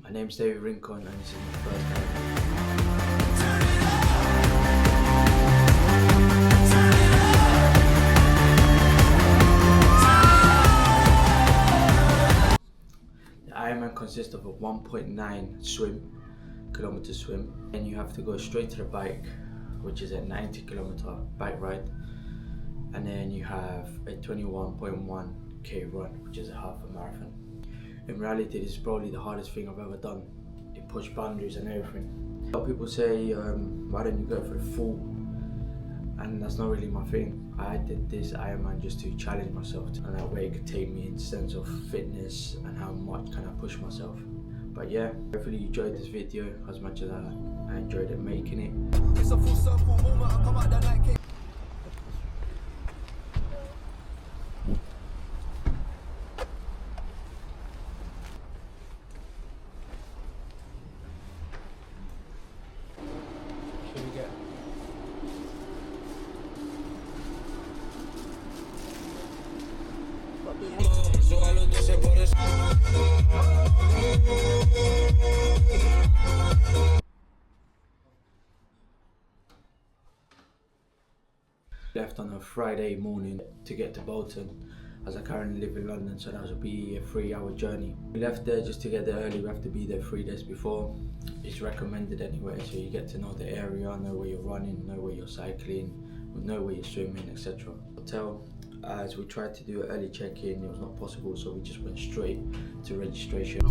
My name's David Rincon and this is my first time. The Ironman consists of a 1.9 kilometer swim, and you have to go straight to the bike, which is a 90-kilometer bike ride, and then you have a 21.1k run, which is a half a marathon. In reality, this is probably the hardest thing I've ever done. It pushed boundaries and everything. A lot of people say, why don't you go for the full? And that's not really my thing. I did this Ironman just to challenge myself, and that way it could take me in the sense of fitness and how much can I push myself. But yeah, hopefully you enjoyed this video as much as I enjoyed it making it. It's a full circle moment, I come out that night. Left on a Friday morning to get to Bolton, as I currently live in London, so that would be a 3-hour journey. We left there just to get there early. We have to be there 3 days before. It's recommended anyway, so you get to know the area, know where you're running, know where you're cycling, know where you're swimming, etc. Hotel, as we tried to do an early check-in, it was not possible, so we just went straight to registration.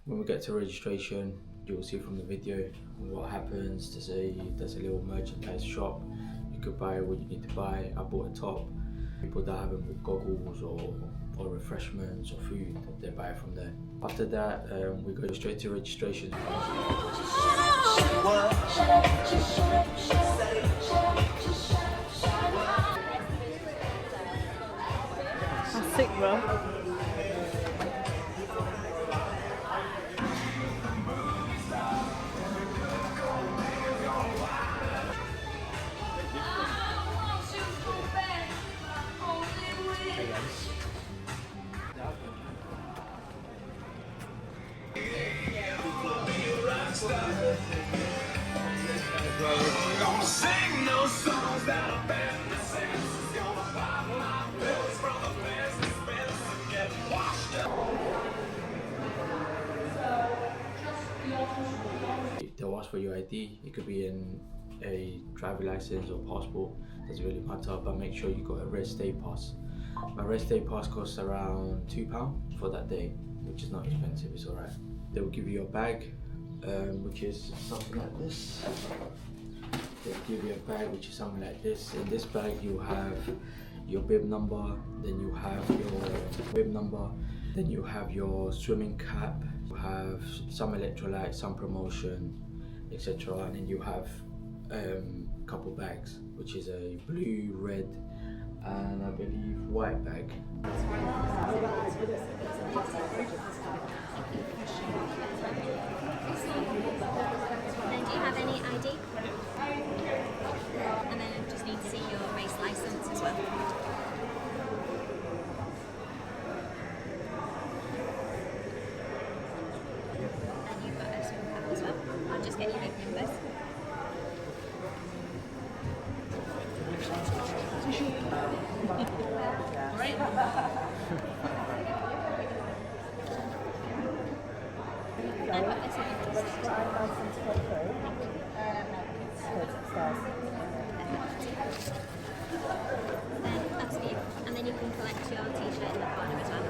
When we get to registration, you will see from the video what happens. There's a little merchandise shop. You could buy what you need to buy. I bought a top. People that haven't bought goggles or refreshments or food, they buy it from there. After that, we go straight to registration. That's sick, bro. Gonna sing those songs that'll bend the senses. Gonna pop my pills from the business and get washed up. They'll ask for your ID. It could be in a driver license or passport. Doesn't really matter, but make sure you got a rest day pass. My rest day pass costs around £2 for that day, which is not expensive. It's alright. They will give you a bag, which is something like this. They'll give you a bag which is something like this. In this bag you have your bib number, then you have your swimming cap, you have some electrolytes, some promotion, etc. And then you have a couple bags, which is a blue, red, and I believe white bag. Then do you have any ID? And then I just need to see your race license as well. And you've got a swim cap as well. I'll just get you big numbers. And what this Then that's for you. And then you can collect your t-shirt in the corner as well.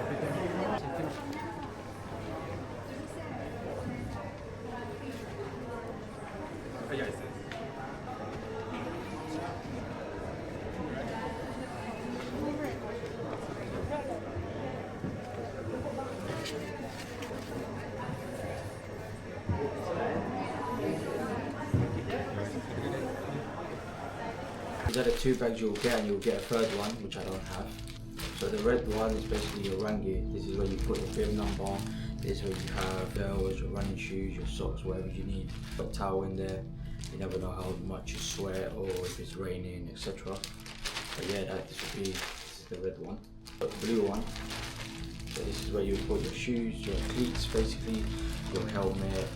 These are the 2 bags you'll get, and you'll get a 3rd one, which I don't have. So the red one is basically your run gear. This is where you put your bib number. This is where you have bells, your running shoes, your socks, whatever you need. Put a towel in there. You never know how much you sweat or if it's raining, etc. But yeah, this is the red one. But the blue one. So this is where you put your shoes, your cleats, basically, your helmet,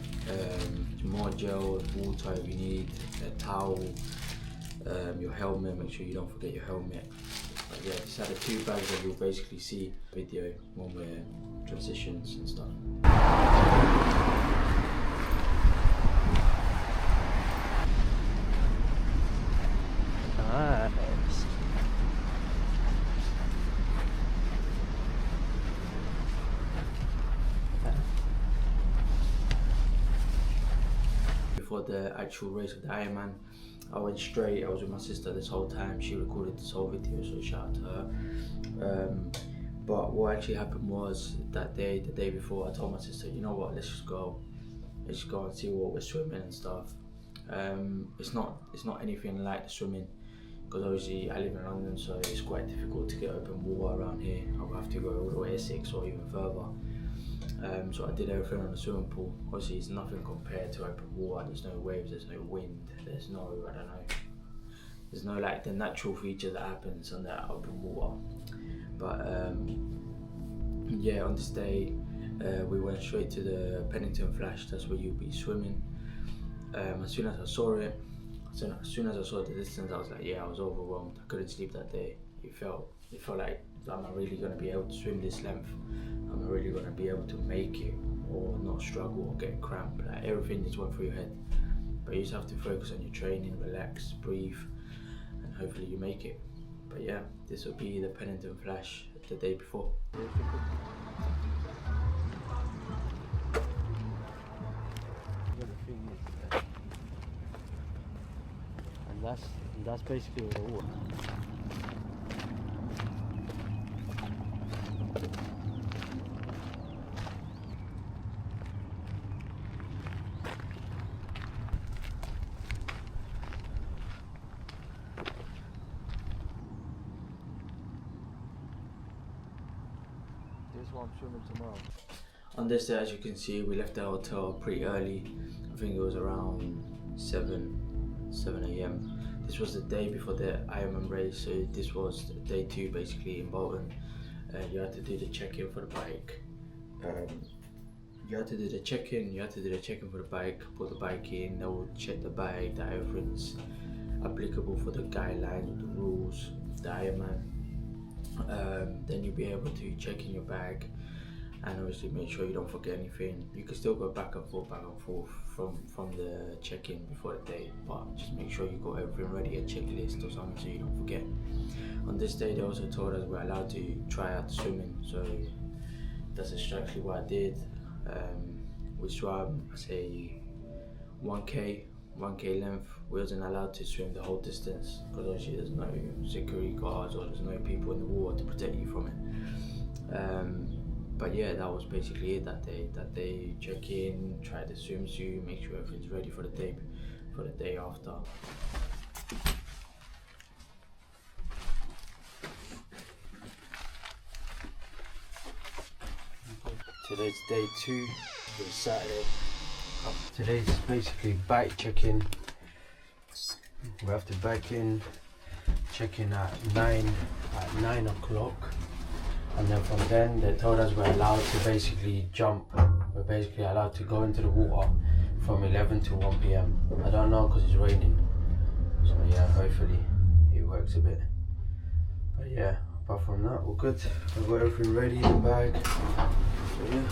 more gel, water if you need, a towel, your helmet. Make sure you don't forget your helmet. But yeah, these are the 2 bags that you'll basically see video when we're transitions and stuff. Nice. Before the actual race of the Ironman, I went straight. I was with my sister this whole time. She recorded this whole video, so shout out to her. But what actually happened was that day, the day before, I told my sister, you know what, let's just go and see what we're swimming and stuff. It's not anything like the swimming, because obviously I live in London, so it's quite difficult to get open water around here. I'll have to go all the way to Essex or even further. So I did everything on the swimming pool. Obviously it's nothing compared to open water. There's no waves, there's no wind, there's no, I don't know, there's no like the natural feature that happens on that open water. But yeah, on this day we went straight to the Pennington Flash. That's where you'll be swimming. As soon as I saw it, as soon as I saw the distance, I was like, yeah, I was overwhelmed. I couldn't sleep that day. It felt like, am I really going to be able to swim this length? Am I really going to be able to make it, or not struggle or get cramp? Like, everything just went through your head. But you just have to focus on your training, relax, breathe, and hopefully you make it. But yeah, this will be the Pennington Flash the day before. And that's basically the water. This one I'm swimming tomorrow. On this day, as you can see, we left the hotel pretty early. I think it was around 7 AM. This was the day before the Ironman race, so this was day 2 basically in Bolton. You had to do the check-in for the bike. You had to do the check-in for the bike, put the bike in, they will check the bike, that everything's applicable for the guidelines, the rules, the Ironman. Then you'll be able to check in your bag and obviously make sure you don't forget anything. You can still go back and forth from the check-in before the day, but just make sure you got everything ready, a checklist or something, so you don't forget. On this day, they also told us we're allowed to try out swimming, so that's exactly what I did. We swam, say 1k length. We wasn't allowed to swim the whole distance because obviously there's no security guards or there's no people in the water to protect you from it. But yeah, that was basically it that day. Check in, try the swimsuit, make sure everything's ready for the day after. Today's day 2, it's Saturday. Today's basically bike check-in. We have to bike in, check in at 9 o'clock. And then from then they told us we're allowed to basically jump. We're basically allowed to go into the water from 11 to 1 PM. I don't know because it's raining. So yeah, hopefully it works a bit. But yeah, apart from that, we're good. I've got everything ready in the bag. So yeah.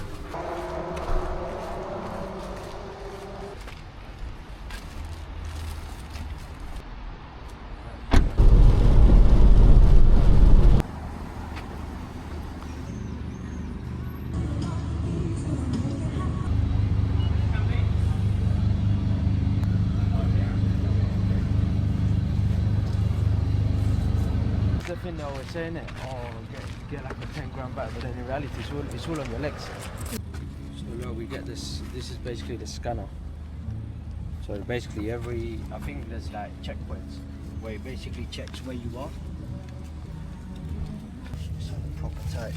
The thing that we're saying it, get like a 10 grand back, but then in reality it's all on your legs. So look, we get this is basically the scanner. So basically I think there's like checkpoints. where it basically checks where you are. Just have a proper tight.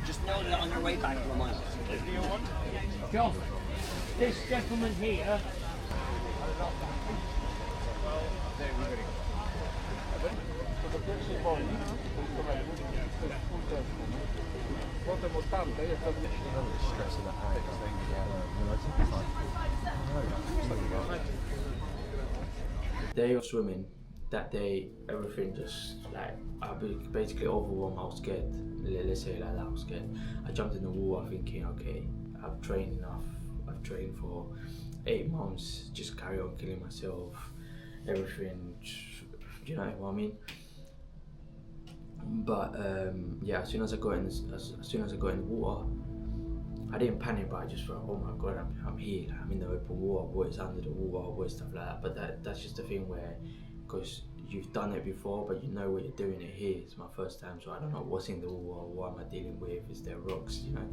Just know that on your way back, remind us. John, this gentleman here. Day of swimming, that day everything just like I was basically overwhelmed. I was scared. Let's say like that, I was scared. I jumped in the water thinking, okay, I've trained enough. I've trained for 8 months. Just carry on killing myself. Everything. Do you know what I mean? But yeah, as soon as I got in the water, I didn't panic, but I just thought, oh my god, I'm here. Like, I'm in the open water. What is under the water? What is stuff like that? But that's just the thing where, because you've done it before, but you know what you're doing it here. It's my first time, so I don't know what's in the water. What am I dealing with? Is there rocks? You know,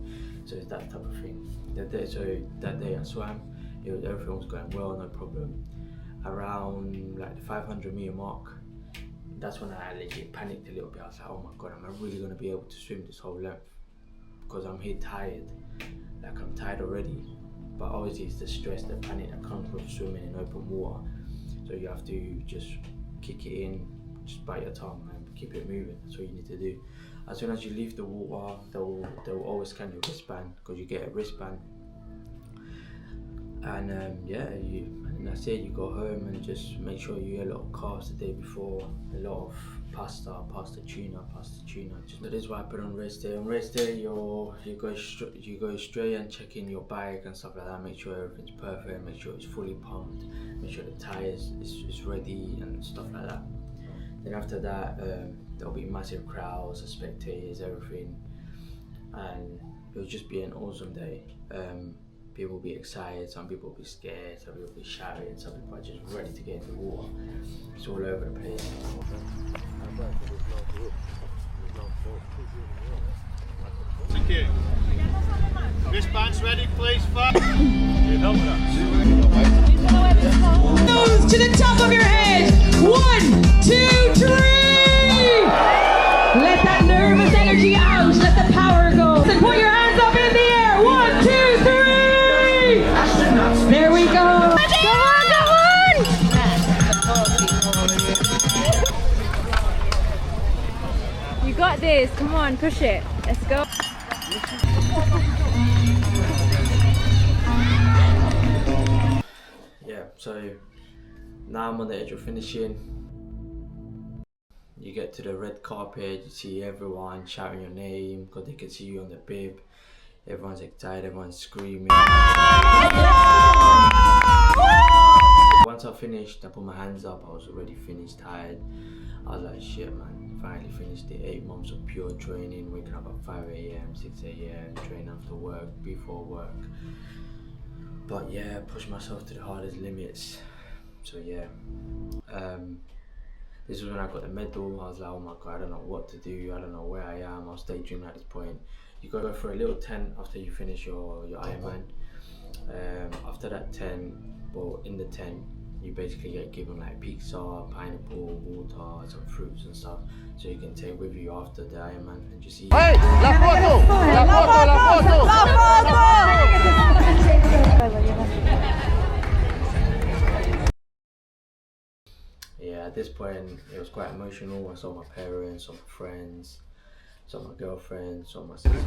so it's that type of thing. That day I swam. Everything was going well, no problem. Around like the 500 meter mark, that's when I legit panicked a little bit. I was like, oh my god, am I really gonna be able to swim this whole length? Because I'm here tired, like I'm tired already. But obviously it's the stress, the panic that comes with swimming in open water. So you have to just kick it in, just bite your tongue and keep it moving. That's what you need to do. As soon as you leave the water, they'll always scan your wristband, because you get a wristband. And and that's it. You go home and just make sure you eat a lot of carbs the day before, a lot of pasta tuna. Just, that is why I put on race day. On race day, you go straight and check in your bike and stuff like that. Make sure everything's perfect. Make sure it's fully pumped. Make sure the tires is ready and stuff like that. Then after that, there'll be massive crowds, spectators, everything, and it'll just be an awesome day. People will be excited, some people will be scared, some people will be shouting, some people are just ready to get in the water. It's all over the place. Thank you. Wristbands ready, please, fast. Nose to the top of your head. 1, 2, 3. Let that nervous energy out. Let the power go. And put your hands up in the air. 1, 2, 3. There we go. Come on. You got this. Come on, push it. Let's go. Yeah, so now I'm on the edge of finishing. You get to the red carpet, you see everyone shouting your name because they can see you on the bib. Everyone's excited, everyone's screaming. Once I finished, I put my hands up. I was already finished, tired. I was like, shit, man, finally finished the 8 months of pure training, waking up at 5 a.m, 6 a.m, train after work, before work. But yeah, pushed myself to the hardest limits. So yeah, this was when I got the medal. I was like, oh my god, I don't know what to do. I don't know where I am. I was daydreaming at this point. You go for a little tent after you finish your Ironman. After that tent, well, in the tent, you basically get given like pizza, pineapple, water, some fruits and stuff, so you can take with you after the Ironman and just eat. Hey, la foto! La foto! Yeah, at this point it was quite emotional. I saw my parents, saw my friends, saw my girlfriend, saw my sister.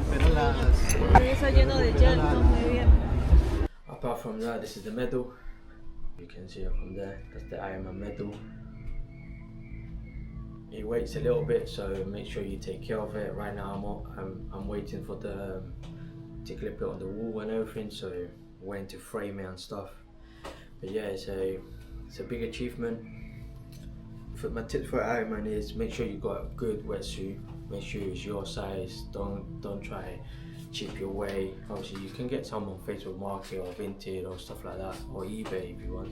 Apart from that, this is the medal. You can see it from there. That's the Ironman medal. It weighs a little bit, so make sure you take care of it. Right now, I'm waiting for the to clip it on the wall and everything, so waiting to frame it and stuff. But yeah, it's a big achievement. My tip for Ironman is make sure you got a good wetsuit. Make sure it's your size. Don't try cheap your way. Obviously you can get some on Facebook Market or Vinted or stuff like that, or eBay if you want.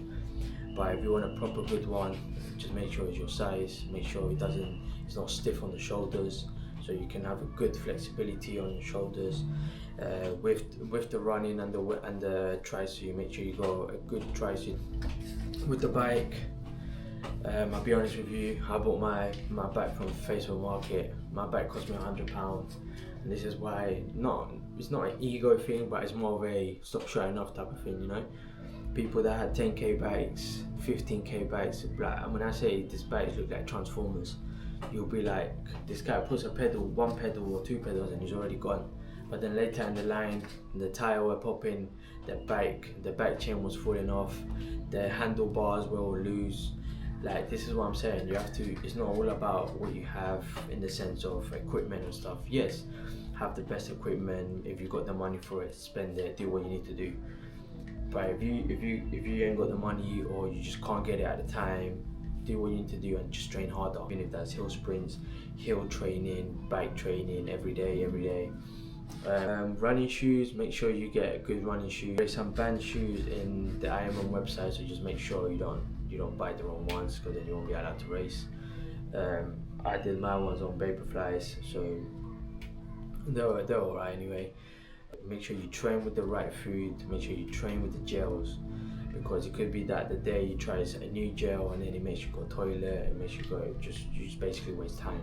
But if you want a proper good one, just make sure it's your size, make sure it's not stiff on the shoulders, so you can have a good flexibility on your shoulders. With the running and the tri-suit, make sure you got a good tri-suit. With the bike, I'll be honest with you, I bought my bike from Facebook Market. My bike cost me £100, and this is why it's not an ego thing, but it's more of a stop showing off type of thing, you know. People that had 10k bikes, 15k bikes, like, when I say these bikes look like Transformers, you'll be like, this guy puts a pedal, one pedal or two pedals, and he's already gone. But then later in the line, the tire were popping, the bike chain was falling off, the handlebars were all loose. Like, this is what I'm saying, you have to, it's not all about what you have in the sense of equipment and stuff. Yes, have the best equipment. If you got the money for it, spend it, do what you need to do. But if you ain't got the money, or you just can't get it at the time, do what you need to do and just train harder. Even if that's hill sprints, hill training, bike training every day. Running shoes, make sure you get a good running shoe. There's some banned shoes in the Ironman website, so just make sure you don't buy the wrong ones, because then you won't be allowed to race. I did my ones on Vaporflies, so they're alright anyway. Make sure you train with the right food, make sure you train with the gels, because it could be that the day you try a new gel and then it makes you go toilet, it makes you go, you just basically waste time.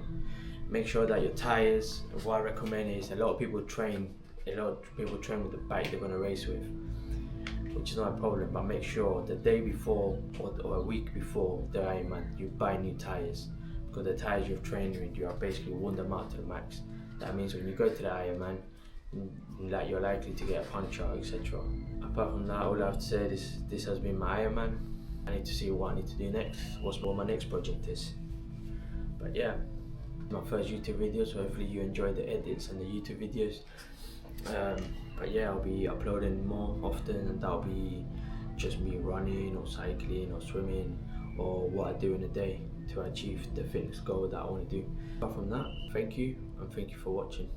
Make sure that your tires, what I recommend is, a lot of people train with the bike they're going to race with, which is not a problem, but make sure the day before or a week before the Ironman you buy new tires, because the tires you've trained with, you are basically worn them out to the max. That means when you go to the Ironman, like, you're likely to get a puncture, etc. Apart from that, all I have to say is this has been my Ironman. I need to see what I need to do next, what my next project is. But yeah, my first YouTube video, so hopefully you enjoy the edits and the YouTube videos. But yeah, I'll be uploading more often, and that'll be just me running or cycling or swimming, or what I do in a day to achieve the fitness goal that I want to do. Apart from that, thank you, and thank you for watching.